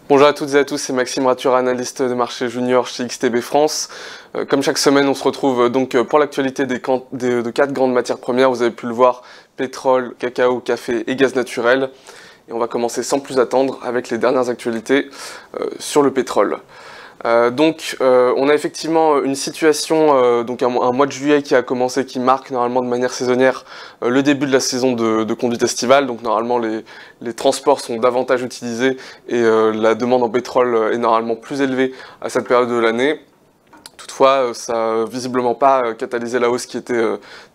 Bonjour à toutes et à tous, c'est Maxime Ratura, analyste des marchés juniors chez XTB France. Comme chaque semaine, on se retrouve donc pour l'actualité de 4 grandes matières premières. Vous avez pu le voir, pétrole, cacao, café et gaz naturel. Et on va commencer sans plus attendre avec les dernières actualités sur le pétrole. On a effectivement une situation, donc un mois de juillet qui a commencé, qui marque normalement de manière saisonnière le début de la saison de conduite estivale. Donc normalement les transports sont davantage utilisés et la demande en pétrole est normalement plus élevée à cette période de l'année. Toutefois, ça n'a visiblement pas catalysé la hausse qui était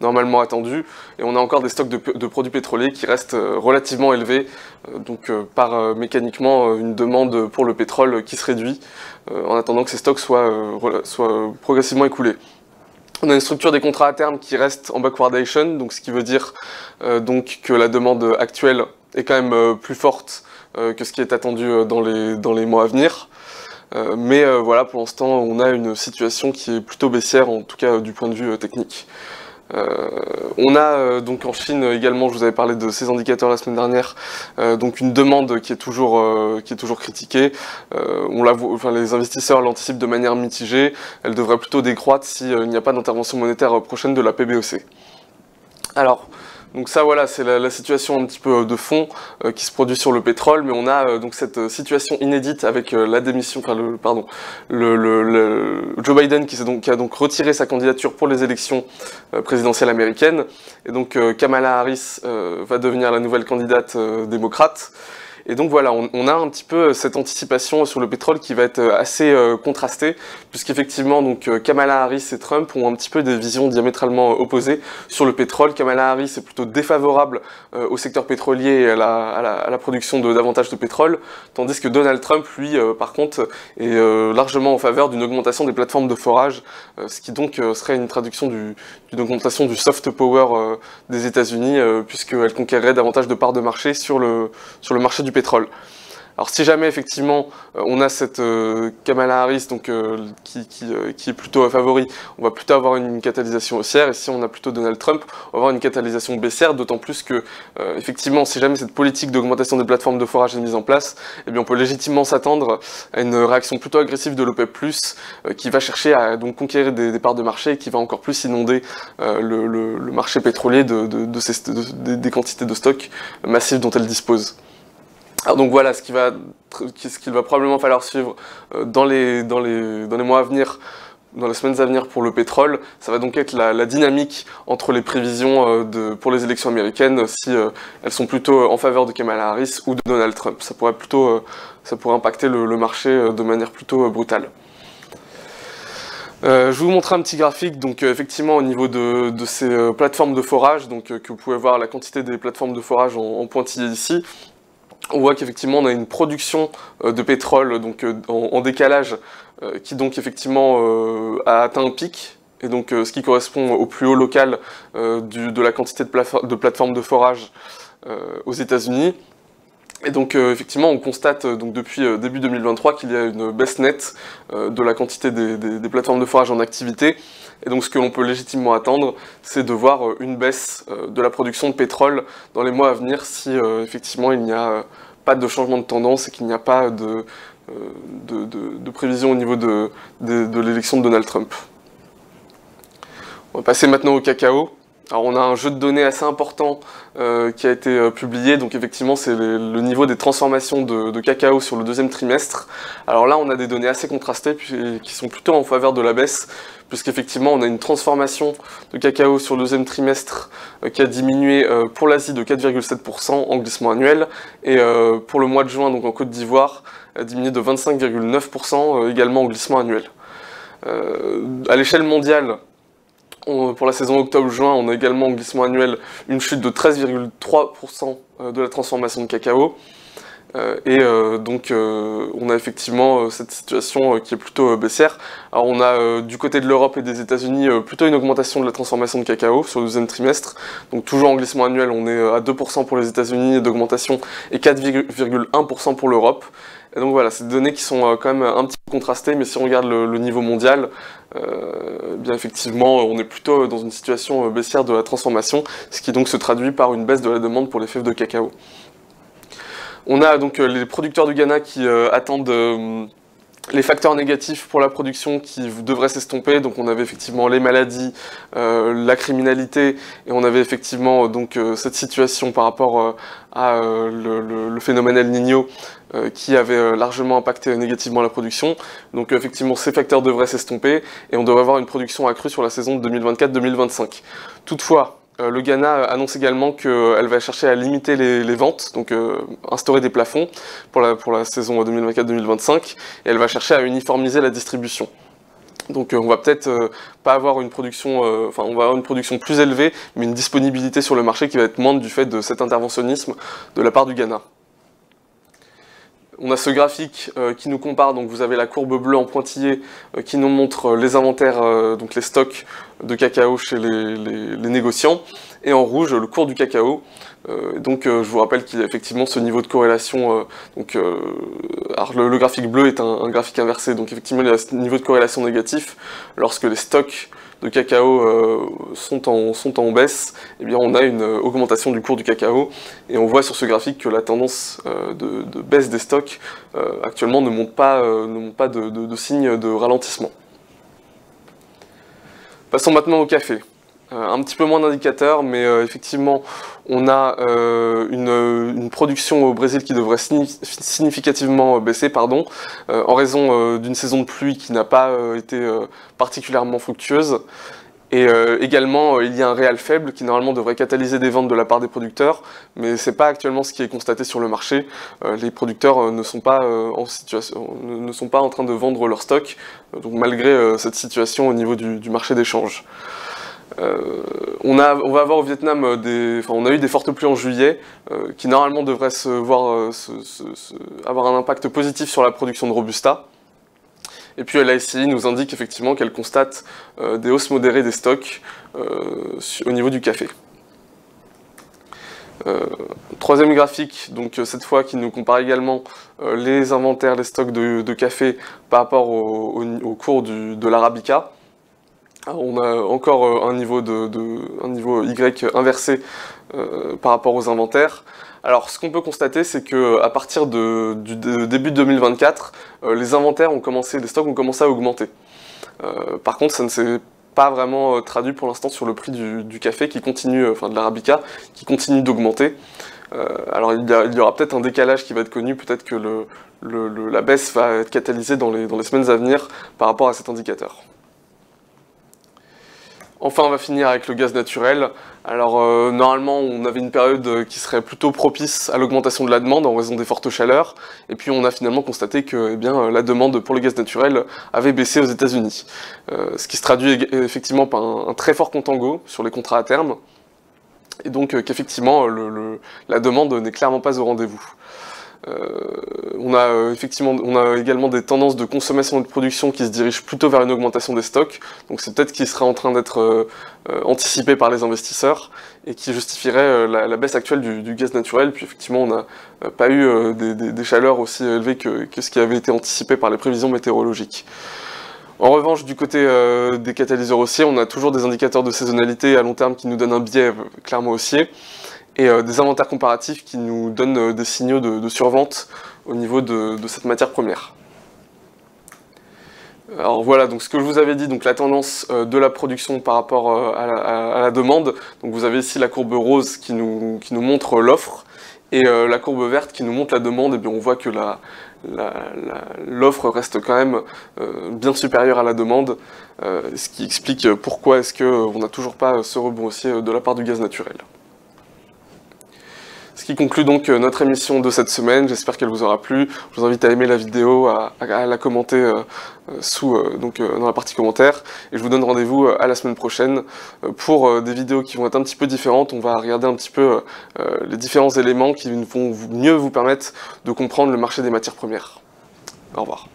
normalement attendue. Et on a encore des stocks de produits pétroliers qui restent relativement élevés, par mécaniquement une demande pour le pétrole qui se réduit, en attendant que ces stocks soient progressivement écoulés. On a une structure des contrats à terme qui reste en backwardation, donc ce qui veut dire que la demande actuelle est quand même plus forte que ce qui est attendu dans les mois à venir. Voilà, pour l'instant, on a une situation qui est plutôt baissière, en tout cas du point de vue technique. On a donc en Chine également, je vous avais parlé de ces indicateurs la semaine dernière, donc une demande qui est toujours critiquée. Les investisseurs l'anticipent de manière mitigée. Elle devrait plutôt décroître s'il n'y a pas d'intervention monétaire prochaine de la PBOC. Alors, donc ça voilà, c'est la situation un petit peu de fond qui se produit sur le pétrole, mais on a donc cette situation inédite avec la démission, Joe Biden qui a donc retiré sa candidature pour les élections présidentielles américaines, et donc Kamala Harris va devenir la nouvelle candidate démocrate. Et donc voilà, on a un petit peu cette anticipation sur le pétrole qui va être assez contrastée, puisqu'effectivement Kamala Harris et Trump ont un petit peu des visions diamétralement opposées sur le pétrole. Kamala Harris est plutôt défavorable au secteur pétrolier et à la production de davantage de pétrole, tandis que Donald Trump, lui, par contre, est largement en faveur d'une augmentation des plateformes de forage, ce qui donc serait une traduction d'une augmentation du soft power des États-Unis, puisqu'elle conquérerait davantage de parts de marché sur le marché du pétrole. Alors si jamais effectivement on a cette Kamala Harris qui est plutôt favori, on va plutôt avoir une catalysation haussière, et si on a plutôt Donald Trump, on va avoir une catalysation baissière, d'autant plus que effectivement si jamais cette politique d'augmentation des plateformes de forage est mise en place, eh bien on peut légitimement s'attendre à une réaction plutôt agressive de l'OPEP+, qui va chercher à donc conquérir des parts de marché et qui va encore plus inonder le marché pétrolier des quantités de stock massives dont elle dispose. Alors donc voilà, ce qu'il va probablement falloir suivre dans les mois à venir, dans les semaines à venir pour le pétrole, ça va donc être la dynamique entre les prévisions pour les élections américaines, si elles sont plutôt en faveur de Kamala Harris ou de Donald Trump. Ça pourrait impacter le marché de manière plutôt brutale. Je vais vous montrer un petit graphique, donc effectivement au niveau de ces plateformes de forage, que vous pouvez voir la quantité des plateformes de forage en pointillé ici. On voit qu'effectivement on a une production de pétrole en décalage qui donc effectivement a atteint un pic, et donc ce qui correspond au plus haut local de la quantité de plateformes de forage aux États-Unis. Et donc effectivement on constate depuis début 2023 qu'il y a une baisse nette de la quantité des plateformes de forage en activité. Et donc ce que l'on peut légitimement attendre, c'est de voir une baisse de la production de pétrole dans les mois à venir si effectivement il n'y a pas de changement de tendance et qu'il n'y a pas de prévision au niveau de l'élection de Donald Trump. On va passer maintenant au cacao. Alors on a un jeu de données assez important qui a été publié, donc effectivement c'est le niveau des transformations de cacao sur le deuxième trimestre. Alors là on a des données assez contrastées qui sont plutôt en faveur de la baisse, puisqu'effectivement on a une transformation de cacao sur le deuxième trimestre qui a diminué pour l'Asie de 4,7% en glissement annuel, et pour le mois de juin, donc en Côte d'Ivoire, a diminué de 25,9% également en glissement annuel. À l'échelle mondiale, pour la saison octobre-juin, on a également en glissement annuel une chute de 13,3% de la transformation de cacao. On a effectivement cette situation qui est plutôt baissière. Alors on a du côté de l'Europe et des États-Unis plutôt une augmentation de la transformation de cacao sur le deuxième trimestre. Donc toujours en glissement annuel, on est à 2% pour les États-Unis d'augmentation et 4,1% pour l'Europe. Et donc voilà, c'est des données qui sont quand même un petit peu contrastées, mais si on regarde le niveau mondial, bien effectivement on est plutôt dans une situation baissière de la transformation, ce qui donc se traduit par une baisse de la demande pour les fèves de cacao. On a donc les producteurs du Ghana qui attendent les facteurs négatifs pour la production qui devraient s'estomper. Donc on avait effectivement les maladies, la criminalité, et on avait effectivement donc cette situation par rapport à le phénomène El Niño qui avait largement impacté négativement la production. Donc effectivement ces facteurs devraient s'estomper et on devrait avoir une production accrue sur la saison 2024-2025. Toutefois, le Ghana annonce également qu'elle va chercher à limiter les ventes, donc instaurer des plafonds pour la saison 2024-2025, et elle va chercher à uniformiser la distribution. Donc on va peut-être pas avoir une production, on va avoir une production plus élevée, mais une disponibilité sur le marché qui va être moindre du fait de cet interventionnisme de la part du Ghana. On a ce graphique qui nous compare, donc vous avez la courbe bleue en pointillé qui nous montre les inventaires, donc les stocks de cacao chez les négociants, et en rouge le cours du cacao. Je vous rappelle qu'il y a effectivement ce niveau de corrélation, alors le graphique bleu est un graphique inversé, donc effectivement il y a ce niveau de corrélation négatif lorsque les stocks de cacao sont en baisse, eh bien on a une augmentation du cours du cacao, et on voit sur ce graphique que la tendance de baisse des stocks actuellement ne montre pas de signe de ralentissement. Passons maintenant au café. Un petit peu moins d'indicateurs, mais effectivement on a une production au Brésil qui devrait significativement baisser, en raison d'une saison de pluie qui n'a pas été particulièrement fructueuse. Et également, il y a un réal faible qui normalement devrait catalyser des ventes de la part des producteurs, mais c'est pas actuellement ce qui est constaté sur le marché. Les producteurs ne sont pas en train de vendre leur stock, donc malgré cette situation au niveau du marché d'échange. On va avoir au Vietnam on a eu des fortes pluies en juillet qui normalement devraient avoir un impact positif sur la production de Robusta. Et puis la SCI nous indique effectivement qu'elle constate des hausses modérées des stocks au niveau du café. Troisième graphique, donc cette fois qui nous compare également les inventaires, les stocks de café par rapport au cours de l'Arabica. On a encore un niveau Y inversé par rapport aux inventaires. Alors ce qu'on peut constater, c'est qu'à partir du début de 2024, les stocks ont commencé à augmenter. Par contre, ça ne s'est pas vraiment traduit pour l'instant sur le prix du café qui continue, de l'Arabica, qui continue d'augmenter. Alors il y aura peut-être un décalage qui va être connu, peut-être que la baisse va être catalysée dans les semaines à venir par rapport à cet indicateur. Enfin, on va finir avec le gaz naturel. Alors, normalement, on avait une période qui serait plutôt propice à l'augmentation de la demande en raison des fortes chaleurs. Et puis, on a finalement constaté que la demande pour le gaz naturel avait baissé aux États-Unis. Ce qui se traduit effectivement par un très fort contango sur les contrats à terme. Et donc, qu'effectivement, la demande n'est clairement pas au rendez-vous. On a également des tendances de consommation et de production qui se dirigent plutôt vers une augmentation des stocks, donc c'est peut-être qui sera en train d'être anticipé par les investisseurs et qui justifierait la baisse actuelle du gaz naturel. Puis effectivement on n'a pas eu des chaleurs aussi élevées que ce qui avait été anticipé par les prévisions météorologiques. En revanche, du côté des catalyseurs haussiers, on a toujours des indicateurs de saisonnalité à long terme qui nous donnent un biais clairement haussier, et des inventaires comparatifs qui nous donnent des signaux de survente au niveau de cette matière première. Alors voilà, donc ce que je vous avais dit, donc la tendance de la production par rapport à la demande. Donc vous avez ici la courbe rose qui nous montre l'offre, et la courbe verte qui nous montre la demande. Et bien on voit que l'offre reste quand même bien supérieure à la demande, ce qui explique pourquoi est-ce qu'on n'a toujours pas ce rebond haussier de la part du gaz naturel. Ce qui conclut donc notre émission de cette semaine. J'espère qu'elle vous aura plu. Je vous invite à aimer la vidéo, à la commenter dans la partie commentaires. Et je vous donne rendez-vous à la semaine prochaine pour des vidéos qui vont être un petit peu différentes. On va regarder un petit peu les différents éléments qui vont mieux vous permettre de comprendre le marché des matières premières. Au revoir.